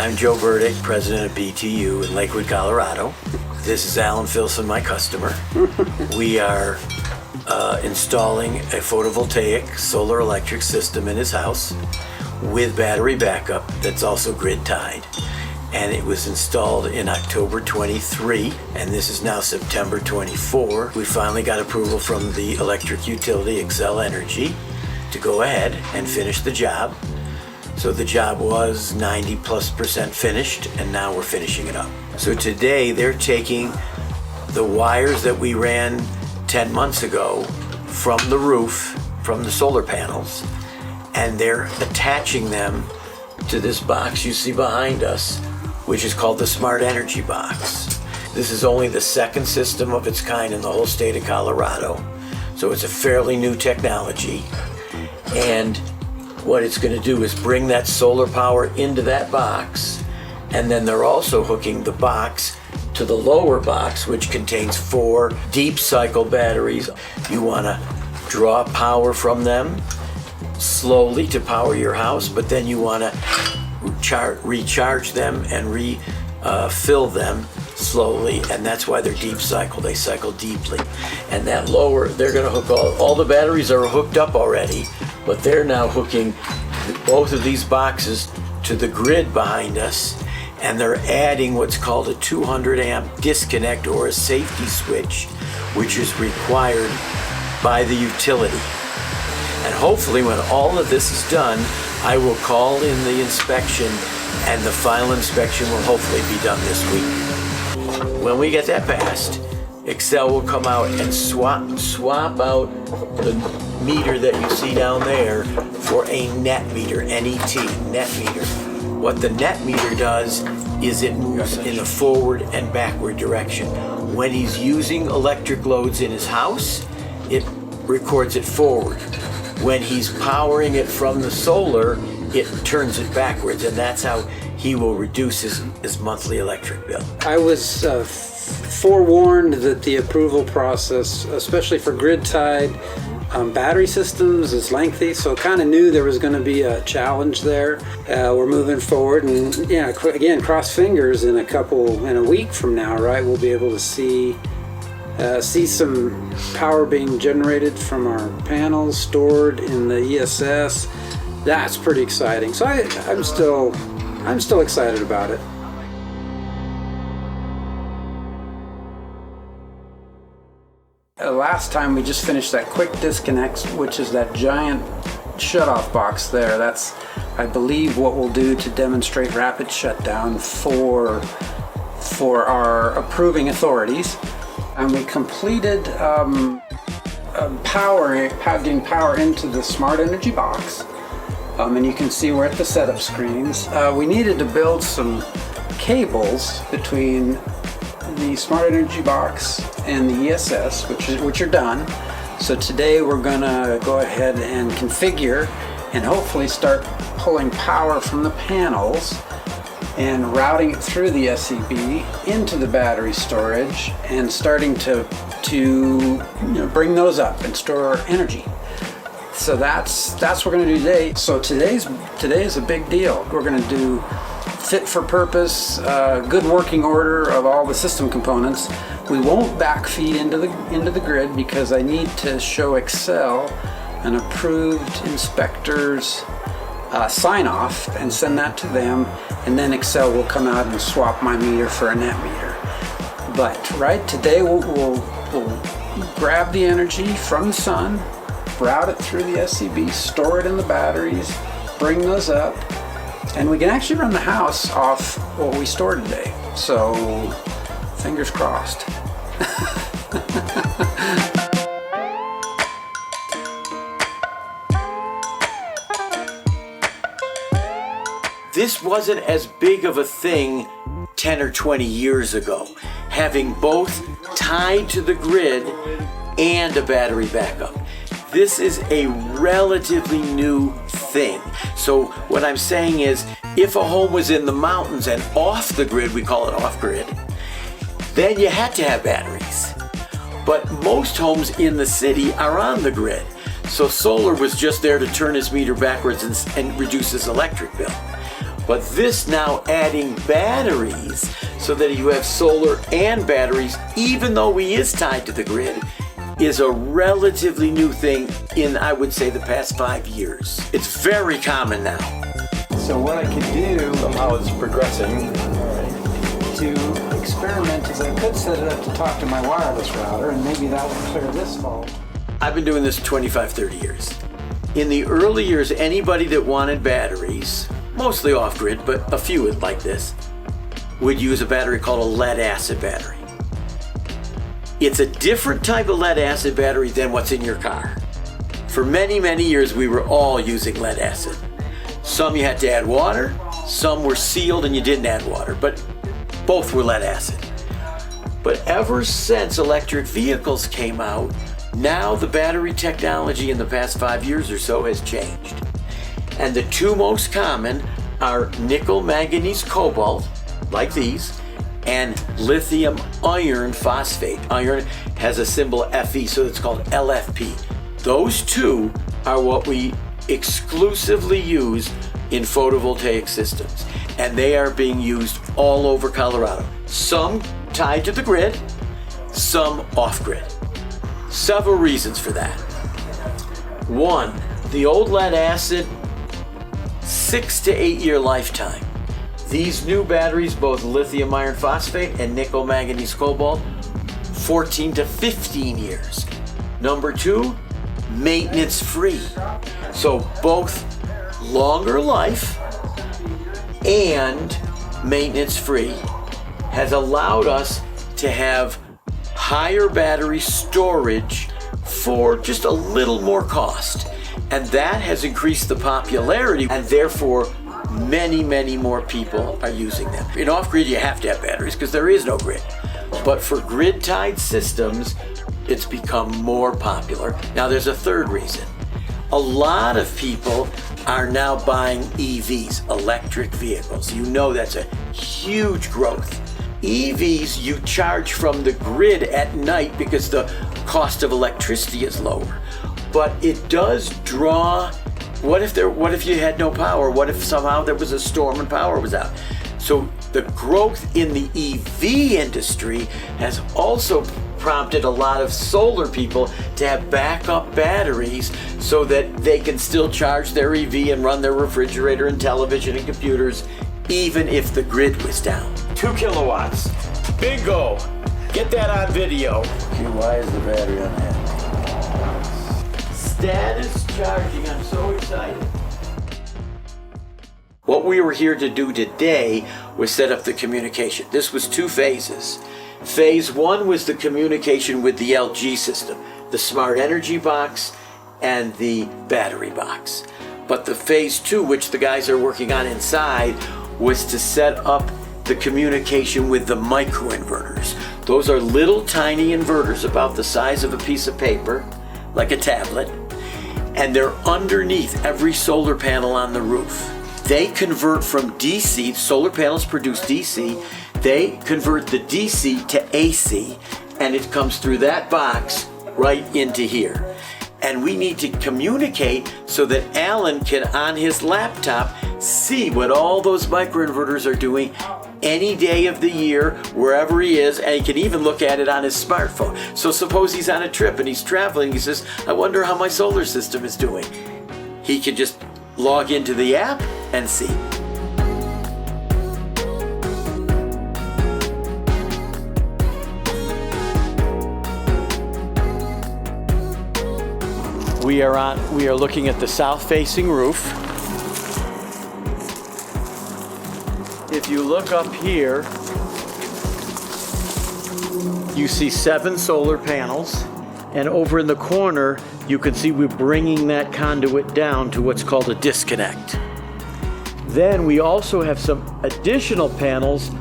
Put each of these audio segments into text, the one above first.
I'm Joe Burdick, president of BTU in Lakewood, Colorado. This is Alan Filson, my customer. We are installing a photovoltaic solar electric system in his house with battery backup that's also grid tied. And it was installed in October 23, and this is now September 24. We finally got approval from the electric utility, Xcel Energy, to go ahead and finish the job. So the job was 90+% finished, and now we're finishing it up. So today they're taking the wires that we ran 10 months ago from the roof, from the solar panels, and they're attaching them to this box you see behind us, which is called the Smart Energy Box. This is only the second system of its kind in the whole state of Colorado, so it's a fairly new technology. And what it's going to do is bring that solar power into that box, and then they're also hooking the box to the lower box, which contains 4 deep cycle batteries. You want to draw power from them slowly to power your house, but then you want to recharge them and refill them slowly, and that's why they're deep cycle. They cycle deeply. And that lower, they're going to hook all the batteries are hooked up already, but they're now hooking both of these boxes to the grid behind us, and they're adding what's called a 200 amp disconnect or a safety switch, which is required by the utility. And hopefully when all of this is done, I will call in the inspection, and the final inspection will hopefully be done this week. When we get that passed, Xcel will come out and swap out the meter that you see down there for a net meter, NET, net meter. What the net meter does is it moves in a forward and backward direction. When he's using electric loads in his house, it records it forward. When he's powering it from the solar, it turns it backwards, and that's how he will reduce his monthly electric bill. I was forewarned that the approval process, especially for grid-tied battery systems, is lengthy, so kind of knew there was going to be a challenge there. We're moving forward, and yeah, again, cross fingers, in a week from now, right, we'll be able to see some power being generated from our panels, stored in the ESS. That's pretty exciting. So I'm still excited about it. Last time we just finished that quick disconnect, which is that giant shutoff box there. That's, I believe, what we'll do to demonstrate rapid shutdown for our approving authorities. And we completed getting power into the Smart Energy Box. And you can see we're at the setup screens. We needed to build some cables between the Smart Energy Box and the ESS, which are done. So today we're gonna go ahead and configure and hopefully start pulling power from the panels and routing it through the SEB into the battery storage and starting to bring those up and store energy. So that's what we're going to do today. So today is a big deal. We're going to do fit for purpose, good working order of all the system components. We won't backfeed into the grid because I need to show Xcel an approved inspector's sign off and send that to them, and then Xcel will come out and swap my meter for a net meter. But right today we'll grab the energy from the sun, route it through the SEB, store it in the batteries, bring those up, and we can actually run the house off what we stored today. So fingers crossed. This wasn't as big of a thing 10 or 20 years ago, having both tied to the grid and a battery backup. This is a relatively new thing. So what I'm saying is, if a home was in the mountains and off the grid, we call it off grid, then you had to have batteries. But most homes in the city are on the grid. So solar was just there to turn his meter backwards and reduce his electric bill. But this now adding batteries so that you have solar and batteries, even though we is tied to the grid, is a relatively new thing in, I would say, the past 5 years. It's very common now. So what I could do Somehow it's progressing. to experiment is I could set it up to talk to my wireless router, and maybe that would clear this fault. I've been doing this 25, 30 years. In the early years, anybody that wanted batteries, mostly off-grid, but a few like this, would use a battery called a lead-acid battery. It's a different type of lead-acid battery than what's in your car. For many, many years, we were all using lead-acid. Some you had to add water, some were sealed and you didn't add water, but both were lead-acid. But ever since electric vehicles came out, now the battery technology in the past 5 years or so has changed. And the two most common are nickel manganese cobalt, like these, and lithium iron phosphate. Iron has a symbol Fe, so it's called LFP. Those two are what we exclusively use in photovoltaic systems, and they are being used all over Colorado. Some tied to the grid, some off-grid. Several reasons for that. One, the old lead acid, 6 to 8 year lifetime. These new batteries, both lithium iron phosphate and nickel manganese cobalt, 14 to 15 years. Number two, maintenance free. So both longer life and maintenance free has allowed us to have higher battery storage for just a little more cost. And that has increased the popularity, and therefore many, many more people are using them. In off-grid, you have to have batteries because there is no grid. But for grid-tied systems, it's become more popular. Now there's a third reason. A lot of people are now buying EVs, electric vehicles. You know that's a huge growth. EVs you charge from the grid at night because the cost of electricity is lower. But it does draw, what if you had no power? What if somehow there was a storm and power was out? So the growth in the EV industry has also prompted a lot of solar people to have backup batteries so that they can still charge their EV and run their refrigerator and television and computers even if the grid was down. 2 kilowatts. Bingo! Get that on video. Gee, why is the battery on that? Status charging. I'm so excited. What we were here to do today was set up the communication. This was 2 phases. Phase 1 was the communication with the LG system, the smart energy box and the battery box. But the phase 2, which the guys are working on inside, was to set up the communication with the microinverters. Those are little tiny inverters about the size of a piece of paper, like a tablet, and they're underneath every solar panel on the roof. They convert from DC, solar panels produce DC, they convert the DC to AC, and it comes through that box right into here. And we need to communicate so that Alan can, on his laptop, see what all those microinverters are doing any day of the year, wherever he is, and he can even look at it on his smartphone. So suppose he's on a trip and he's traveling, he says, I wonder how my solar system is doing. He can just log into the app and see. We are looking at the south-facing roof. If you look up here, you see 7 solar panels, and over in the corner, you can see we're bringing that conduit down to what's called a disconnect. Then we also have some additional panels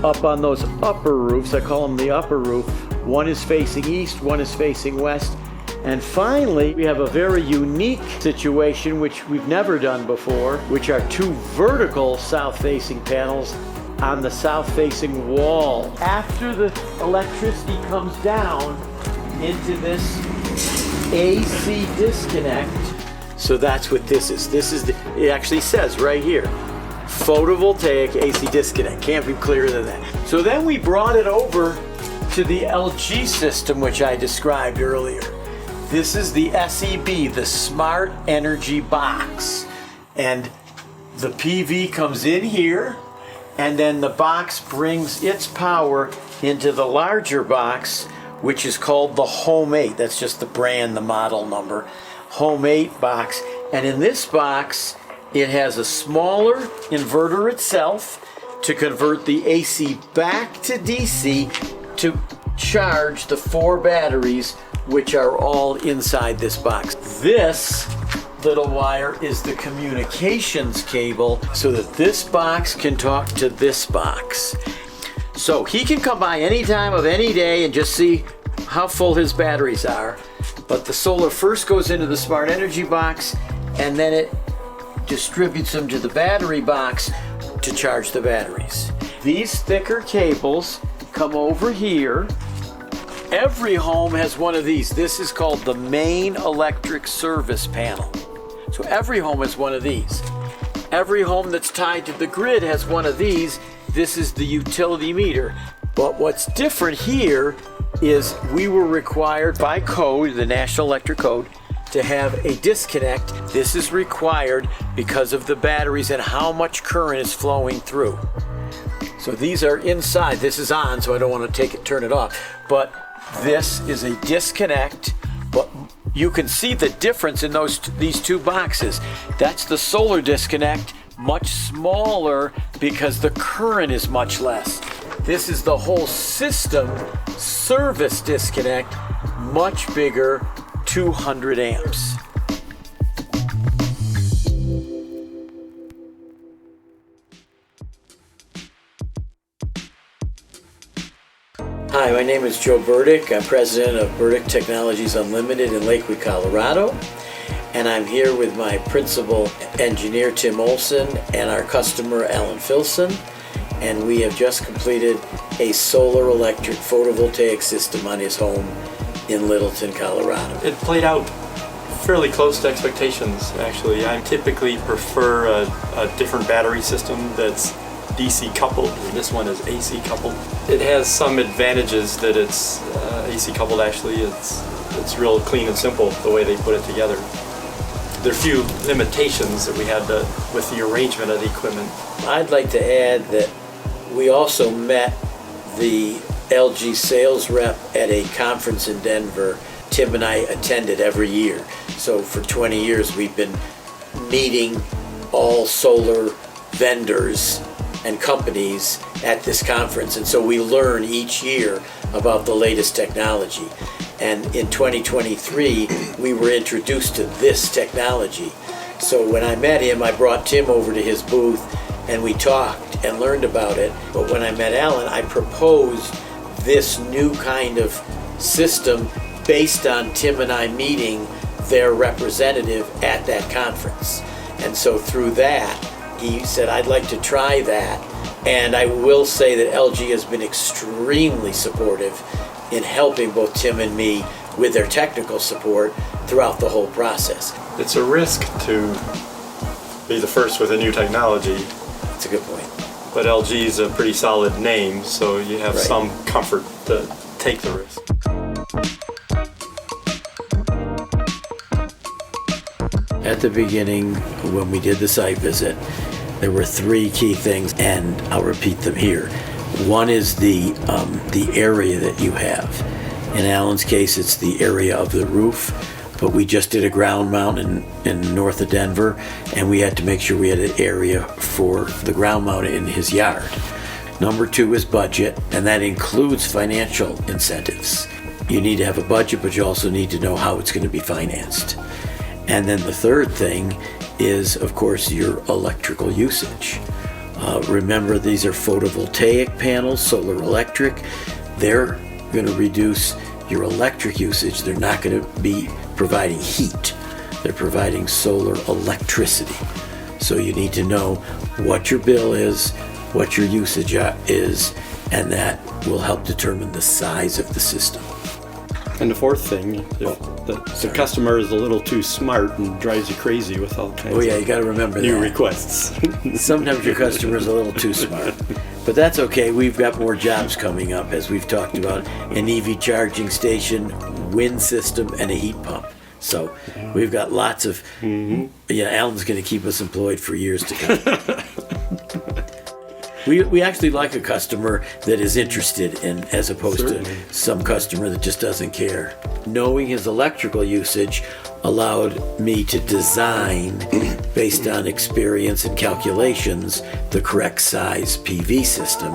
up on those upper roofs. I call them the upper roof. One is facing east, one is facing west. And finally, we have a very unique situation which we've never done before, which are 2 vertical south-facing panels on the south-facing wall. After the electricity comes down into this AC disconnect, so that's what this is. It actually says right here, photovoltaic AC disconnect. Can't be clearer than that. So then we brought it over to the LG system, which I described earlier. This is the SEB, the Smart Energy Box. And the PV comes in here, and then the box brings its power into the larger box, which is called the Home 8. That's just the brand, the model number. Home 8 box. And in this box, it has a smaller inverter itself to convert the AC back to DC to charge the 4 batteries, which are all inside this box. This little wire is the communications cable so that this box can talk to this box. So he can come by any time of any day and just see how full his batteries are. But the solar first goes into the Smart Energy box, and then it distributes them to the battery box to charge the batteries. These thicker cables come over here. Every home has one of these. This is called the main electric service panel. So every home has one of these. Every home that's tied to the grid has one of these. This is the utility meter. But what's different here is we were required by code, the National Electric Code, to have a disconnect. This is required because of the batteries and how much current is flowing through. So these are inside. This is on, so I don't want to turn it off. But this is a disconnect. But you can see the difference in these two boxes. That's the solar disconnect, much smaller because the current is much less. This is the whole system service disconnect, much bigger, 200 amps. Hi, my name is Joe Burdick. I'm president of Burdick Technologies Unlimited in Lakewood, Colorado. And I'm here with my principal engineer, Tim Olson, and our customer, Alan Filson. And we have just completed a solar electric photovoltaic system on his home in Littleton, Colorado. It played out fairly close to expectations, actually. I typically prefer a different battery system that's DC coupled. This one is AC coupled. It has some advantages that it's AC coupled. Actually, it's real clean and simple the way they put it together. There are a few limitations that we had with the arrangement of the equipment. I'd like to add that we also met the LG sales rep at a conference in Denver. Tim and I attended every year. So for 20 years we've been meeting all solar vendors and companies at this conference, and so we learn each year about the latest technology. And in 2023 we were introduced to this technology. So when I met him, I brought Tim over to his booth and we talked and learned about it. But when I met Alan, I proposed this new kind of system based on Tim and I meeting their representative at that conference. And so through that, he said, I'd like to try that. And I will say that LG has been extremely supportive in helping both Tim and me with their technical support throughout the whole process. It's a risk to be the first with a new technology. That's a good point. But LG is a pretty solid name, so you have Right. some comfort to take the risk. At the beginning, when we did the site visit, there were 3 key things, and I'll repeat them here. One is the area that you have. In Alan's case, it's the area of the roof, but we just did a ground mount in north of Denver, and we had to make sure we had an area for the ground mount in his yard. Number 2 is budget, and that includes financial incentives. You need to have a budget, but you also need to know how it's going to be financed. And then the third thing is, of course, your electrical usage. Remember, these are photovoltaic panels, solar electric. They're going to reduce your electric usage. They're not going to be providing heat. They're providing solar electricity. So you need to know what your bill is, what your usage is, and that will help determine the size of the system. And the fourth thing, if the customer is a little too smart and drives you crazy with all kinds Oh yeah, of you got to remember new that. requests. Sometimes your customer is a little too smart. But that's okay. We've got more jobs coming up, as we've talked about. An EV charging station, wind system, and a heat pump. So we've got lots of... Yeah, Alan's going to keep us employed for years to come. We actually like a customer that is interested in, as opposed Certainly. to some customer that just doesn't care. Knowing his electrical usage allowed me to design, based on experience and calculations, the correct size PV system.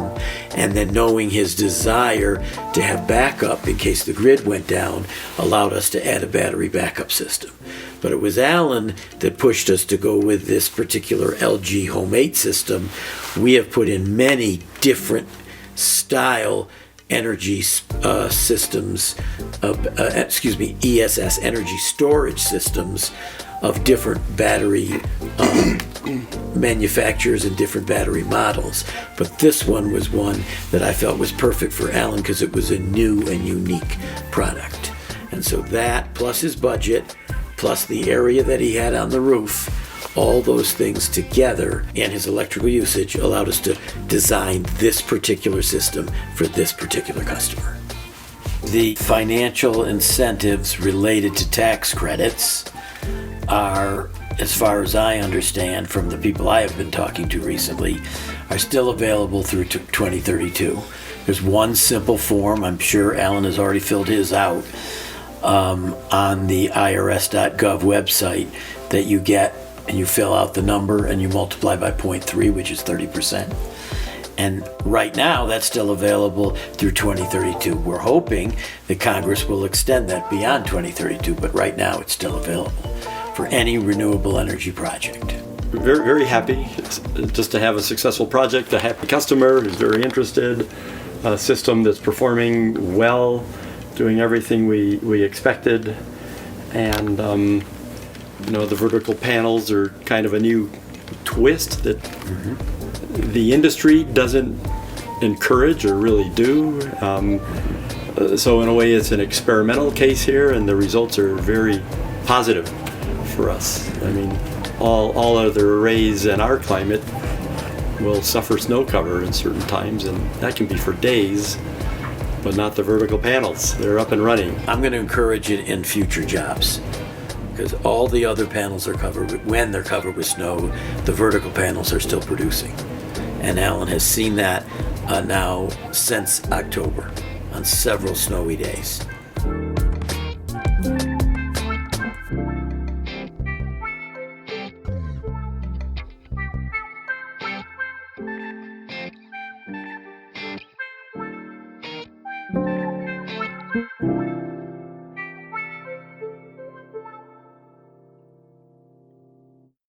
And then knowing his desire to have backup in case the grid went down allowed us to add a battery backup system. But it was Alan that pushed us to go with this particular LG Home 8 system. We have put in many different style energy systems, ESS energy storage systems of different battery manufacturers and different battery models. But this one was one that I felt was perfect for Alan because it was a new and unique product. And so that, plus his budget, plus the area that he had on the roof, all those things together and his electrical usage allowed us to design this particular system for this particular customer. The financial incentives related to tax credits are, as far as I understand from the people I have been talking to recently, are still available through 2032. There's one simple form, I'm sure Alan has already filled his out, on the irs.gov website that you get, and you fill out the number and you multiply by 0.3, which is 30%. And right now that's still available through 2032. We're hoping that Congress will extend that beyond 2032, but right now it's still available for any renewable energy project. Very, very happy just to have a successful project, a happy customer who's very interested, a system that's performing well, doing everything we expected, and the vertical panels are kind of a new twist that the industry doesn't encourage or really do. So in a way, it's an experimental case here, and the results are very positive for us. I mean, all other arrays in our climate will suffer snow cover in certain times, and that can be for days. But not the vertical panels. They're up and running. I'm going to encourage it in future jobs because all the other panels are covered when they're covered with snow. The vertical panels are still producing, and Alan has seen that now since October on several snowy days.